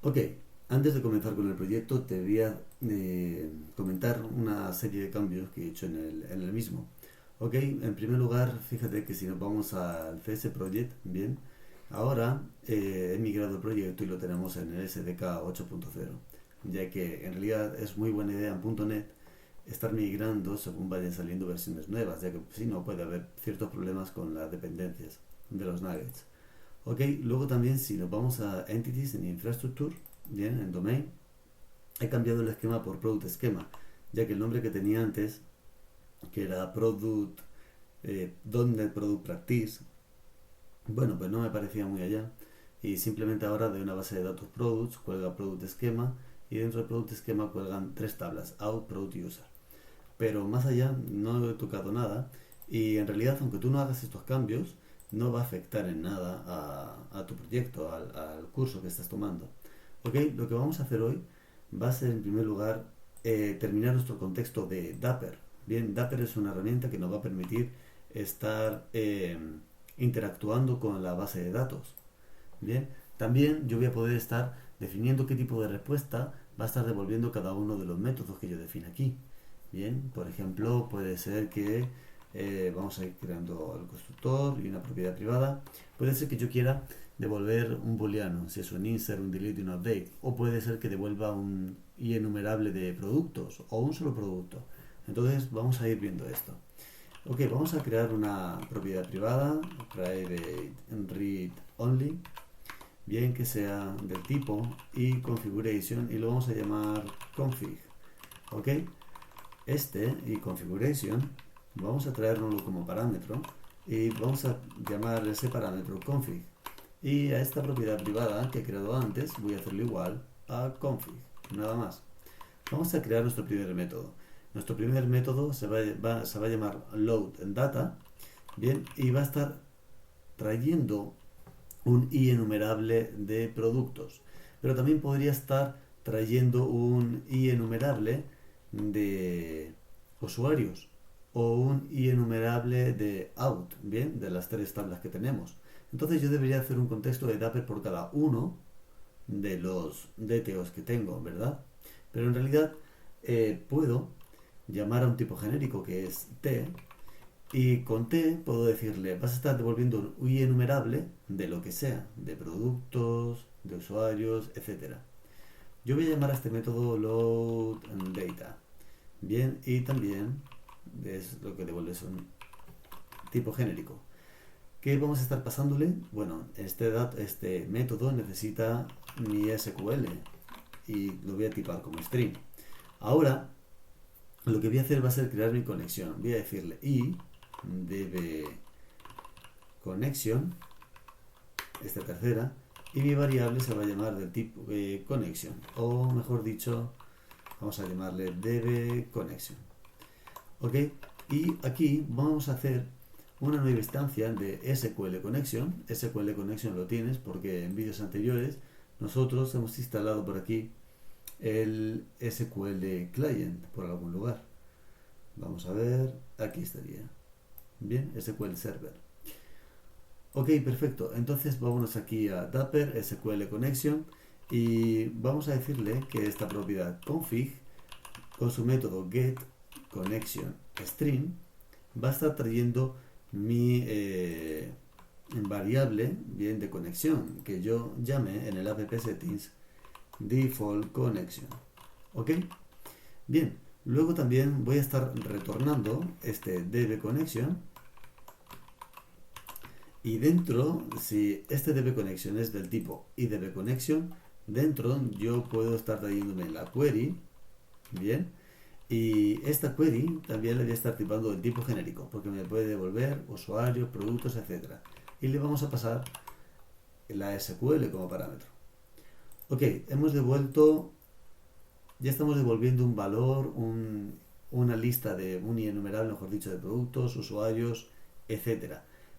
Ok, antes de comenzar con el proyecto te voy a comentar una serie de cambios que he hecho en el mismo. Ok, en primer lugar, fíjate que si nos vamos al CS Project, bien, ahora he migrado el proyecto y lo tenemos en el SDK 8.0, ya que en realidad es muy buena idea en .NET estar migrando según vayan saliendo versiones nuevas, ya que si no puede haber ciertos problemas con las dependencias de los nuggets. Ok, luego también si nos vamos a Entities en Infrastructure, bien, en Domain, he cambiado el esquema por Product Schema, ya que el nombre que tenía antes, que era Product, .NET Product Practice, bueno, pues no me parecía muy allá. Y simplemente ahora de una base de datos Products cuelga Product Schema y dentro del Product Schema cuelgan tres tablas, Out, Product y User. Pero más allá no he tocado nada y en realidad aunque tú no hagas estos cambios no va a afectar en nada a tu proyecto, al curso que estás tomando. Ok, lo que vamos a hacer hoy va a ser en primer lugar terminar nuestro contexto de Dapper. Bien, Dapper es una herramienta que nos va a permitir estar interactuando con la base de datos. Bien, también yo voy a poder estar definiendo qué tipo de respuesta va a estar devolviendo cada uno de los métodos que yo define aquí. Bien, por ejemplo, puede ser que vamos a ir creando el constructor y una propiedad privada. Puede ser que yo quiera devolver un booleano, si es un insert, un delete y un update. O puede ser que devuelva un enumerable de productos o un solo producto. Entonces vamos a ir viendo esto. Ok, vamos a crear una propiedad privada, private read only, bien que sea del tipo y configuration y lo vamos a llamar config. Ok, y configuration vamos a traerlo como parámetro y vamos a llamar ese parámetro config. Y a esta propiedad privada que he creado antes voy a hacerlo igual a config, nada más. Vamos a crear nuestro primer método. Nuestro primer método se va a llamar load data, bien, y va a estar trayendo un enumerable de productos. Pero también podría estar trayendo un enumerable de usuarios o un enumerable de out, bien, de las tres tablas que tenemos. Entonces yo debería hacer un contexto de Dapper por cada uno de los DTOs que tengo, ¿verdad? Pero en realidad puedo llamar a un tipo genérico que es T y con T puedo decirle, vas a estar devolviendo un enumerable de lo que sea, de productos, de usuarios, etcétera. Yo voy a llamar a este método load data. Bien, y también es lo que devuelve es un tipo genérico. ¿Qué vamos a estar pasándole? Bueno, este método necesita mi SQL y lo voy a tipar como string. Ahora, lo que voy a hacer va a ser crear mi conexión. Voy a decirle i db connection, esta tercera, y mi variable se va a llamar del tipo connection, o mejor dicho, vamos a llamarle db connection. Ok, y aquí vamos a hacer una nueva instancia de SQL Connection. SQL Connection lo tienes porque en vídeos anteriores nosotros hemos instalado por aquí el SQL Client por algún lugar. Vamos a ver, aquí estaría. Bien, SQL Server. Ok, perfecto. Entonces vámonos aquí a Dapper SQL Connection y vamos a decirle que esta propiedad config con su método get connection string va a estar trayendo mi variable bien de conexión que yo llame en el app settings default connection. Ok, bien, luego también voy a estar retornando este db connection y dentro, si este db connection es del tipo idb connection, dentro yo puedo estar trayéndome la query, bien, y esta query también le voy a estar tipando del tipo genérico, porque me puede devolver usuarios, productos, etc. Y le vamos a pasar la SQL como parámetro. Ok, hemos devuelto, ya estamos devolviendo un valor, una lista de un enumerable, mejor dicho, de productos, usuarios, etc.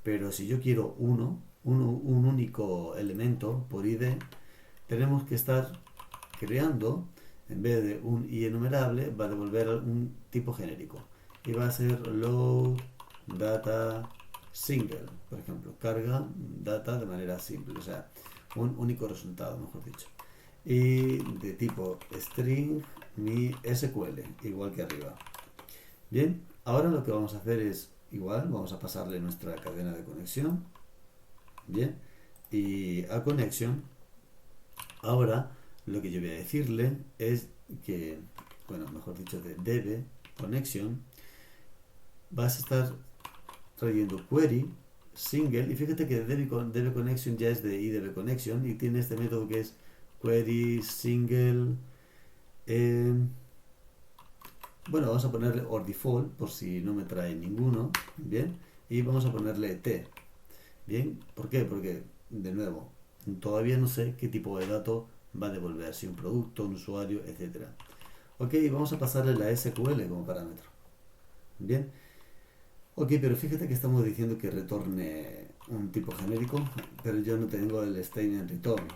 Pero si yo quiero un único elemento por ID, tenemos que estar creando, en vez de un enumerable, va a devolver un tipo genérico. Y va a ser load data single, por ejemplo, carga data de manera simple, o sea, un único resultado, mejor dicho. y de tipo string mi SQL, igual que arriba. Bien, ahora lo que vamos a hacer es igual, vamos a pasarle nuestra cadena de conexión. Bien, y a connection, ahora lo que yo voy a decirle es que, bueno, mejor dicho, de debe connection, vas a estar trayendo query single, y fíjate que debe connection ya es de idb connection y tiene este método que es query single. Bueno, vamos a ponerle or default por si no me trae ninguno. Bien, y vamos a ponerle t. Bien, ¿por qué? Porque, de nuevo, todavía no sé qué tipo de dato va a devolver, si un producto, un usuario, etcétera. Ok, vamos a pasarle la SQL como parámetro. Bien, ok, pero fíjate que estamos diciendo que retorne un tipo genérico, pero yo no tengo el statement return.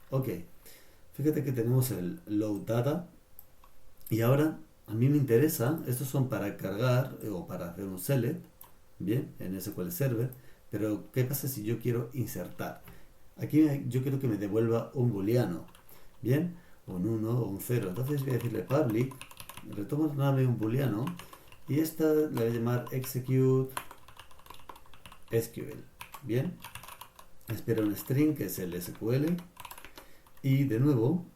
Ok, fíjate que tenemos el load data y ahora a mí me interesa, estos son para cargar o para hacer un select, bien, en SQL Server, pero ¿qué pasa si yo quiero insertar? Aquí yo quiero que me devuelva un booleano, bien, un 1 o un 0, entonces voy a decirle public, retorname un booleano y esta le voy a llamar execute SQL, bien, espera un string que es el SQL y de nuevo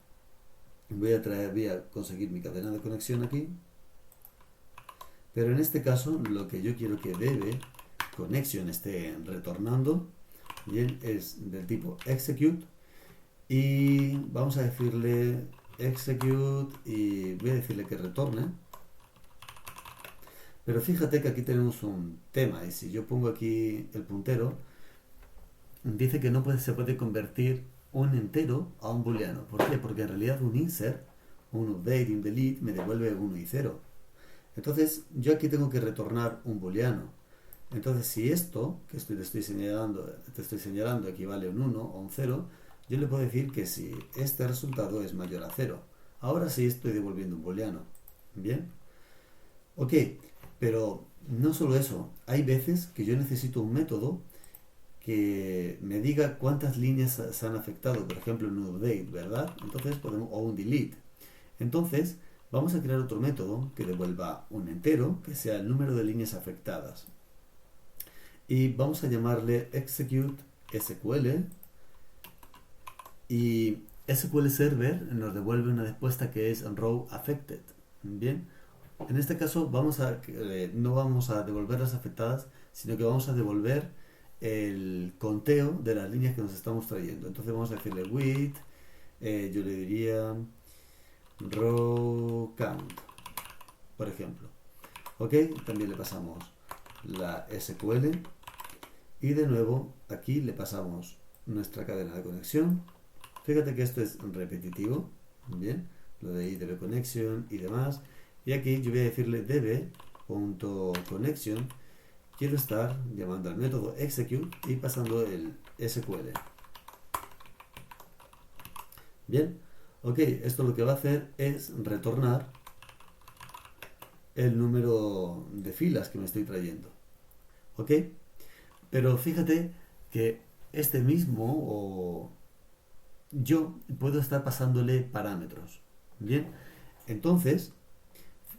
voy a conseguir mi cadena de conexión aquí, pero en este caso lo que yo quiero que debe connection esté retornando, bien, es del tipo execute y vamos a decirle execute y voy a decirle que retorne, pero fíjate que aquí tenemos un tema y si yo pongo aquí el puntero dice que no se puede convertir un entero a un booleano. ¿Por qué? Porque en realidad un insert, un update y un delete me devuelve 1 y 0. Entonces yo aquí tengo que retornar un booleano. Entonces si esto que te estoy señalando equivale a un 1 o un 0, yo le puedo decir que si este resultado es mayor a 0. Ahora sí estoy devolviendo un booleano. ¿Bien? Ok, pero no solo eso. Hay veces que yo necesito un método que me diga cuántas líneas se han afectado, por ejemplo un update, ¿verdad? Entonces podemos, o un delete. Entonces vamos a crear otro método que devuelva un entero, que sea el número de líneas afectadas. Y vamos a llamarle execute SQL y SQL Server nos devuelve una respuesta que es row affected. Bien, en este caso no vamos a devolver las afectadas, sino que vamos a devolver el conteo de las líneas que nos estamos trayendo. Entonces vamos a decirle with, yo le diría row count, por ejemplo. Ok, también le pasamos la SQL y de nuevo aquí le pasamos nuestra cadena de conexión. Fíjate que esto es repetitivo, bien, lo de idb connection y demás. Y aquí yo voy a decirle db.connection. Quiero estar llamando al método execute y pasando el SQL. Bien, ok, esto lo que va a hacer es retornar el número de filas que me estoy trayendo. Ok, pero fíjate que este mismo o yo puedo estar pasándole parámetros. Bien, entonces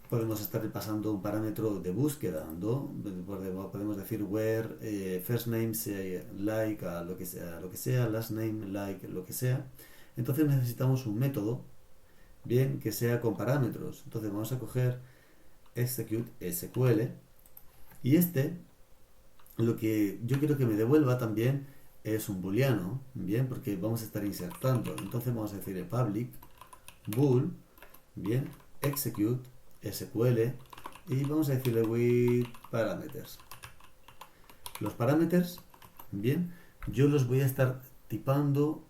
podemos estar pasando un parámetro de búsqueda, ¿no? Podemos decir where first name sea like a lo que sea, last name like lo que sea. Entonces necesitamos un método, bien, que sea con parámetros. Entonces vamos a coger execute SQL y lo que yo quiero que me devuelva también es un booleano, bien, porque vamos a estar insertando. Entonces vamos a decir public bool, bien, execute SQL y vamos a decirle with parameters. Los parámetros, bien, yo los voy a estar tipando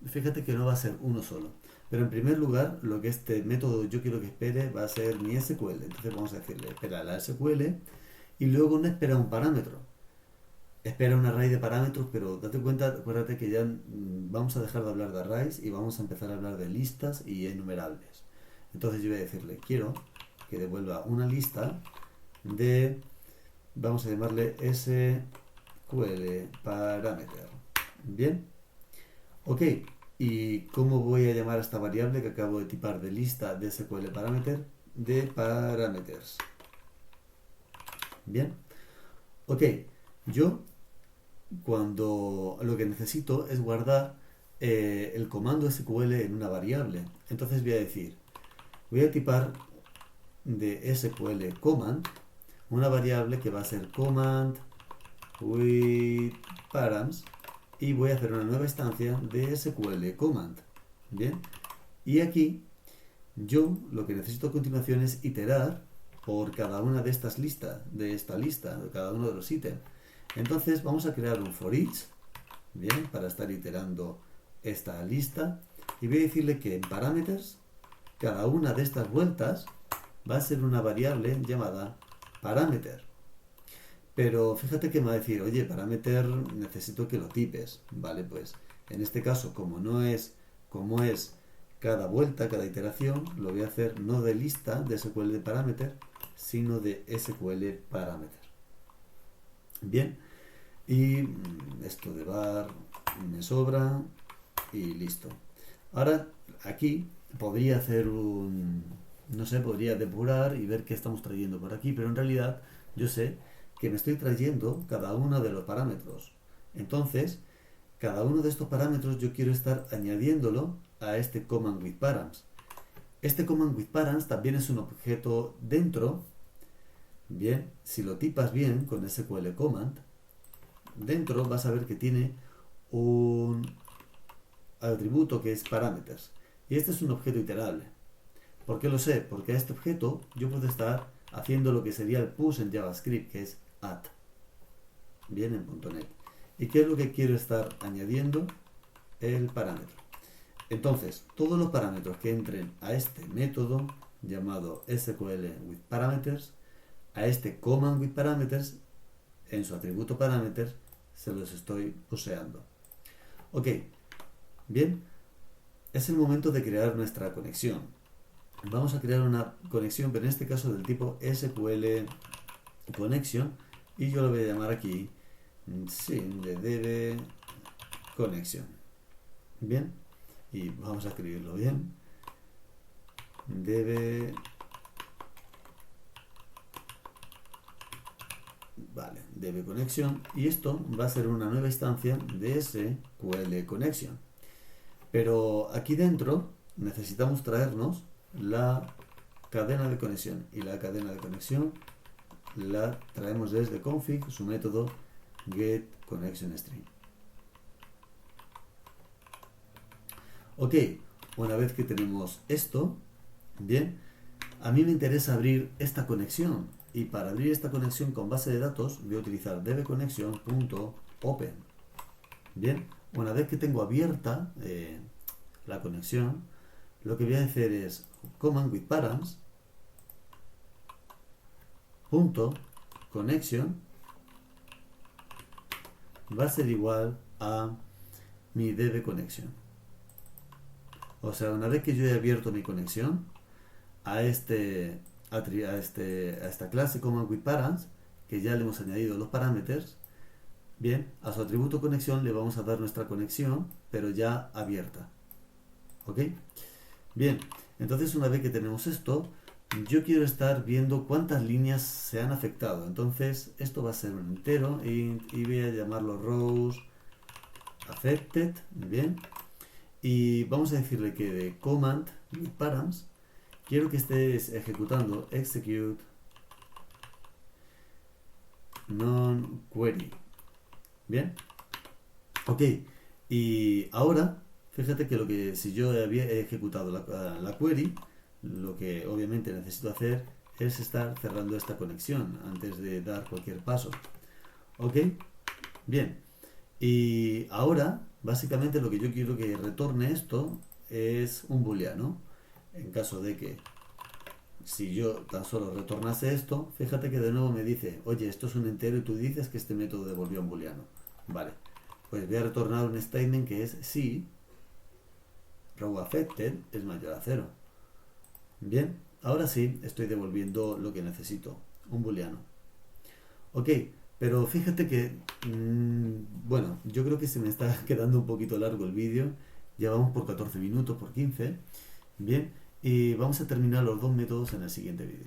fíjate que no va a ser uno solo, pero en primer lugar lo que este método yo quiero que espere va a ser mi SQL. Entonces vamos a decirle espera la SQL y luego no espera un parámetro, espera un array de parámetros, pero date cuenta, acuérdate que ya vamos a dejar de hablar de arrays y vamos a empezar a hablar de listas y enumerables. Entonces yo voy a decirle quiero que devuelva una lista de, vamos a llamarle SQL parameter. Bien, ok, ¿Y cómo voy a llamar a esta variable que acabo de tipar de lista de SQL parameter? De parameters. Bien. Ok, yo cuando lo que necesito es guardar el comando SQL en una variable. Entonces voy a decir, voy a tipar de SQL command una variable que va a ser command with params y voy a hacer una nueva instancia de SQL command. Bien, y aquí yo lo que necesito a continuación es iterar por cada una de estas listas, de esta lista, de cada uno de los ítems. Entonces vamos a crear un for each, bien, para estar iterando esta lista y voy a decirle que en parameters cada una de estas vueltas va a ser una variable llamada parameter. Pero fíjate que me va a decir, oye, parameter necesito que lo tipes. Vale, pues en este caso, como es cada vuelta, cada iteración, lo voy a hacer no de lista de SQL de parameter, sino de SQL parameter. Bien, y esto de var me sobra y listo. Ahora aquí podría hacer no sé, podría depurar y ver qué estamos trayendo por aquí, pero en realidad yo sé que me estoy trayendo cada uno de los parámetros. Entonces, cada uno de estos parámetros yo quiero estar añadiéndolo a este command with params. Este command with params también es un objeto dentro. Bien, si lo tipas bien con SQL command, dentro vas a ver que tiene un atributo que es parameters. Y este es un objeto iterable. ¿Por qué lo sé? Porque a este objeto yo puedo estar haciendo lo que sería el push en JavaScript, que es add. Bien, en .NET. ¿Y qué es lo que quiero estar añadiendo? El parámetro. Entonces, todos los parámetros que entren a este método llamado SQL with parameters, a este command with parameters, en su atributo parameters, se los estoy useando. Ok, bien, es el momento de crear nuestra conexión. Vamos a crear una conexión, pero en este caso del tipo SQL connection, y yo lo voy a llamar aquí, sí, de db connection. Bien, y vamos a escribirlo bien. Db, vale, db connection, y esto va a ser una nueva instancia de SQL connection. Pero aquí dentro necesitamos traernos la cadena de conexión, y la cadena de conexión la traemos desde config, su método getConnectionString. Ok, una vez que tenemos esto, bien, a mí me interesa abrir esta conexión, y para abrir esta conexión con base de datos voy a utilizar dbconnection.open. Bien, una vez que tengo abierta la conexión, lo que voy a hacer es command with params punto connection va a ser igual a mi db connection. O sea, una vez que yo he abierto mi conexión a esta clase command with params, que ya le hemos añadido los parámetros, bien, a su atributo conexión le vamos a dar nuestra conexión, pero ya abierta. ¿Ok? Bien, entonces una vez que tenemos esto, yo quiero estar viendo cuántas líneas se han afectado. Entonces esto va a ser un entero y voy a llamarlo rows affected. Bien, y vamos a decirle que de command with params quiero que estés ejecutando execute non-query. Bien, ok, y ahora fíjate que si yo había ejecutado la query, lo que obviamente necesito hacer es estar cerrando esta conexión antes de dar cualquier paso. Ok, bien, y ahora básicamente lo que yo quiero que retorne esto es un booleano. En caso de que si yo tan solo retornase esto, fíjate que de nuevo me dice, oye, esto es un entero y tú dices que este método devolvió un booleano. Vale, pues voy a retornar un statement que es si row affected es mayor a 0. Bien, ahora sí estoy devolviendo lo que necesito, un booleano. Ok, pero fíjate que, bueno, yo creo que se me está quedando un poquito largo el vídeo Ya vamos por 14 minutos, por 15. Bien, y vamos a terminar los dos métodos en el siguiente vídeo.